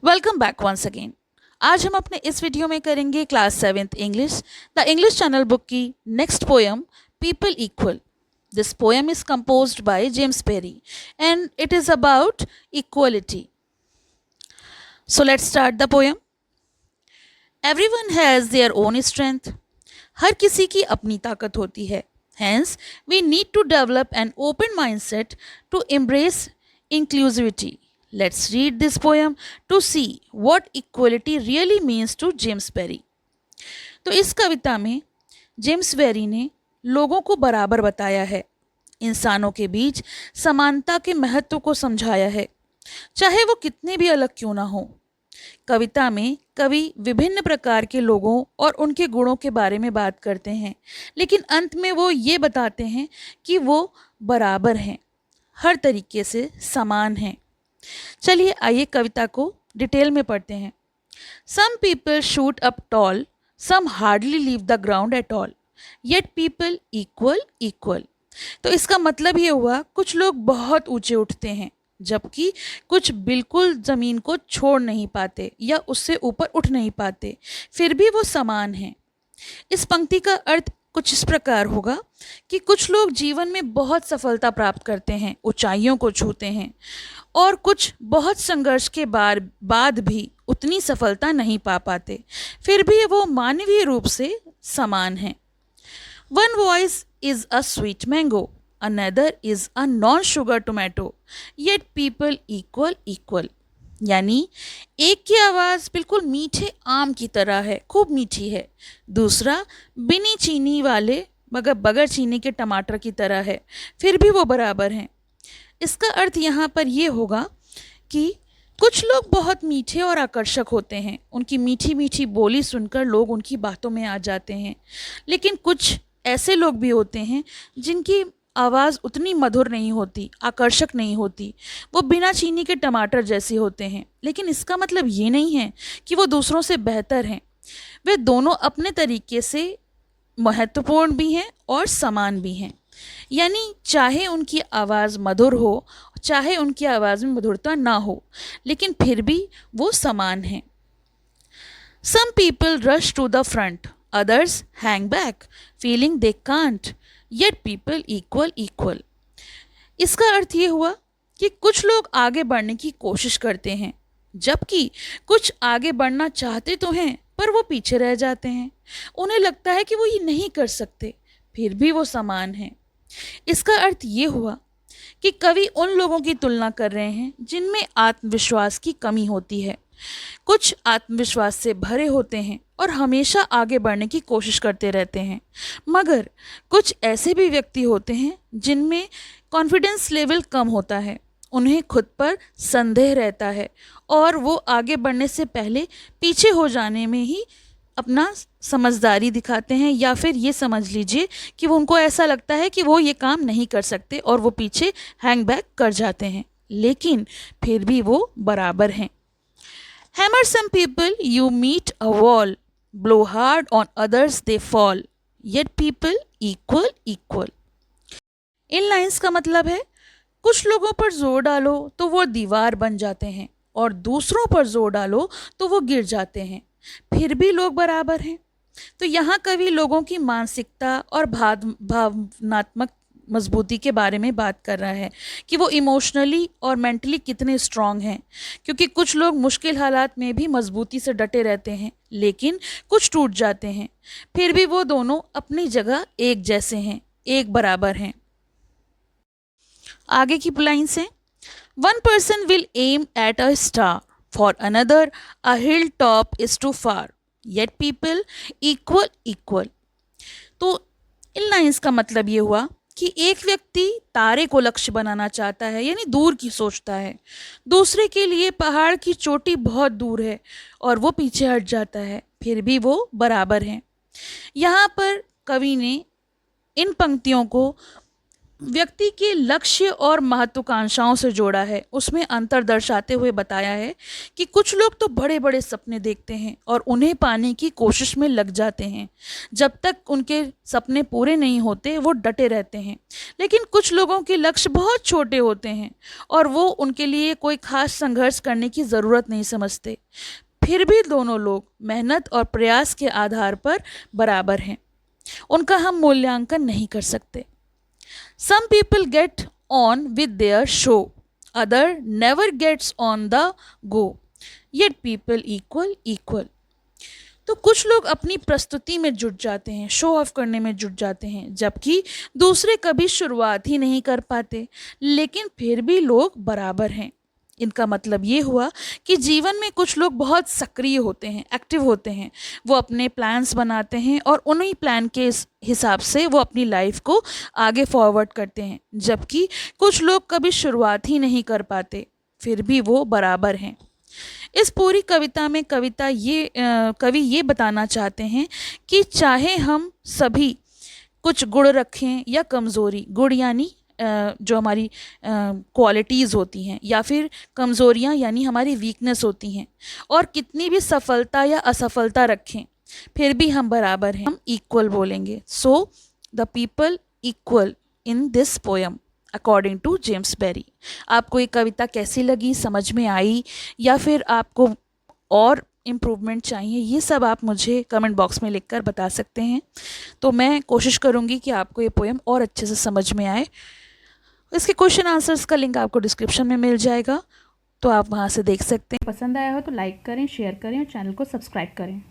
Welcome back once again. आज हम अपने इस वीडियो में करेंगे class 7th English the English channel book की next poem people equal. This poem is composed by James Perry and it is about equality. So let's start the poem. Everyone has their own strength. हर किसी की अपनी ताकत होती है। Hence, we need to develop an open mindset to embrace inclusivity. Let's read this poem to see what equality really means to James Berry. तो इस कविता में जेम्स बेरी ने लोगों को बराबर बताया है, इंसानों के बीच समानता के महत्व को समझाया है, चाहे वो कितने भी अलग क्यों ना हो। कविता में कवि विभिन्न प्रकार के लोगों और उनके गुणों के बारे में बात करते हैं, लेकिन अंत में वो ये बताते हैं कि वो बराबर हैं, हर तरीके से समान हैं। चलिए आइए कविता को डिटेल में पढ़ते हैं। Some people shoot up tall, some hardly leave the ground at all, yet people equal equal. तो इसका मतलब ये हुआ कुछ लोग बहुत ऊंचे उठते हैं जबकि कुछ बिल्कुल ज़मीन को छोड़ नहीं पाते या उससे ऊपर उठ नहीं पाते, फिर भी वो समान हैं। इस पंक्ति का अर्थ कुछ इस प्रकार होगा कि कुछ लोग जीवन में बहुत सफलता प्राप्त करते हैं, ऊंचाइयों को छूते हैं, और कुछ बहुत संघर्ष के बाद भी उतनी सफलता नहीं पा पाते, फिर भी वो मानवीय रूप से समान हैं। One voice is a sweet mango, another is a non-sugar tomato, yet people equal. यानी एक की आवाज़ बिल्कुल मीठे आम की तरह है, खूब मीठी है, दूसरा बिनी चीनी वाले मगर बगैर चीनी के टमाटर की तरह है, फिर भी वो बराबर हैं। इसका अर्थ यहाँ पर ये होगा कि कुछ लोग बहुत मीठे और आकर्षक होते हैं, उनकी मीठी मीठी बोली सुनकर लोग उनकी बातों में आ जाते हैं, लेकिन कुछ ऐसे लोग भी होते हैं जिनकी आवाज़ उतनी मधुर नहीं होती, आकर्षक नहीं होती, वो बिना चीनी के टमाटर जैसे होते हैं, लेकिन इसका मतलब ये नहीं है कि वो दूसरों से बेहतर हैं। वे दोनों अपने तरीके से महत्वपूर्ण भी हैं और समान भी हैं। यानी चाहे उनकी आवाज़ मधुर हो, चाहे उनकी आवाज़ में मधुरता ना हो, लेकिन फिर भी वो समान हैं। Some people rush to the front, others hang back, feeling they can't, yet people equal. इसका अर्थ ये हुआ कि कुछ लोग आगे बढ़ने की कोशिश करते हैं, जबकि कुछ आगे बढ़ना चाहते तो हैं पर वो पीछे रह जाते हैं। उन्हें लगता है कि वो ये नहीं कर सकते, फिर भी वो समान हैं। इसका अर्थ ये हुआ कि कवि उन लोगों की तुलना कर रहे हैं जिनमें आत्मविश्वास की कमी होती है। कुछ आत्मविश्वास से भरे होते हैं और हमेशा आगे बढ़ने की कोशिश करते रहते हैं, मगर कुछ ऐसे भी व्यक्ति होते हैं जिनमें कॉन्फिडेंस लेवल कम होता है, उन्हें खुद पर संदेह रहता है और वो आगे बढ़ने से पहले पीछे हो जाने में ही अपना समझदारी दिखाते हैं, या फिर ये समझ लीजिए कि वो उनको ऐसा लगता है कि वो ये काम नहीं कर सकते और वो पीछे हैंग बैक कर जाते हैं, लेकिन फिर भी वो बराबर हैं। Hammer some people, you meet a wall. Blow hard on others, they fall. Yet people equal. In lines का मतलब है कुछ लोगों पर जोर डालो तो वो दीवार बन जाते हैं और दूसरों पर जोर डालो तो वो गिर जाते हैं, फिर भी लोग बराबर हैं। तो यहाँ कवि लोगों की मानसिकता और भावनात्मक मजबूती के बारे में बात कर रहा है कि वो इमोशनली और मेंटली कितने स्ट्रांग हैं, क्योंकि कुछ लोग मुश्किल हालात में भी मजबूती से डटे रहते हैं, लेकिन कुछ टूट जाते हैं, फिर भी वो दोनों अपनी जगह एक जैसे हैं, एक बराबर हैं। आगे की लाइन्स हैं। One person will aim at a star, for another a hill top is too far, yet people equal. तो इन लाइन्स का मतलब ये हुआ कि एक व्यक्ति तारे को लक्ष्य बनाना चाहता है, यानी दूर की सोचता है, दूसरे के लिए पहाड़ की चोटी बहुत दूर है और वो पीछे हट जाता है, फिर भी वो बराबर हैं। यहाँ पर कवि ने इन पंक्तियों को व्यक्ति के लक्ष्य और महत्वाकांक्षाओं से जोड़ा है। उसमें अंतर दर्शाते हुए बताया है कि कुछ लोग तो बड़े बड़े सपने देखते हैं और उन्हें पाने की कोशिश में लग जाते हैं। जब तक उनके सपने पूरे नहीं होते वो डटे रहते हैं। लेकिन कुछ लोगों के लक्ष्य बहुत छोटे होते हैं और वो उनके लिए कोई खास संघर्ष करने की ज़रूरत नहीं समझते। फिर भी दोनों लोग मेहनत और प्रयास के आधार पर बराबर हैं। उनका हम मूल्यांकन नहीं कर सकते। Some people get on with their show, other never gets on the go. Yet people equal. तो कुछ लोग अपनी प्रस्तुति में जुट जाते हैं, शो ऑफ करने में जुट जाते हैं, जबकि दूसरे कभी शुरुआत ही नहीं कर पाते, लेकिन फिर भी लोग बराबर हैं। इनका मतलब ये हुआ कि जीवन में कुछ लोग बहुत सक्रिय होते हैं, एक्टिव होते हैं। वो अपने प्लान्स बनाते हैं और उन्हीं प्लान के हिसाब से वो अपनी लाइफ को आगे फॉरवर्ड करते हैं, जबकि कुछ लोग कभी शुरुआत ही नहीं कर पाते, फिर भी वो बराबर हैं। इस पूरी कविता में कवि ये बताना चाहते हैं कि चाहे हम सभी कुछ गुण रखें या कमज़ोरी, गुण यानी जो हमारी क्वालिटीज़ होती हैं, या फिर कमज़ोरियाँ यानी हमारी वीकनेस होती हैं, और कितनी भी सफलता या असफलता रखें, फिर भी हम बराबर हैं, हम इक्वल बोलेंगे। So the people equal in this poem according to James Berry. आपको ये कविता कैसी लगी, समझ में आई, या फिर आपको और इम्प्रूवमेंट चाहिए, ये सब आप मुझे कमेंट बॉक्स में लिखकर बता सकते हैं। तो मैं कोशिश करूँगी कि आपको ये पोएम और अच्छे से समझ में आए। इसके क्वेश्चन आंसर्स का लिंक आपको डिस्क्रिप्शन में मिल जाएगा, तो आप वहाँ से देख सकते हैं। पसंद आया हो तो लाइक करें, शेयर करें और चैनल को सब्सक्राइब करें।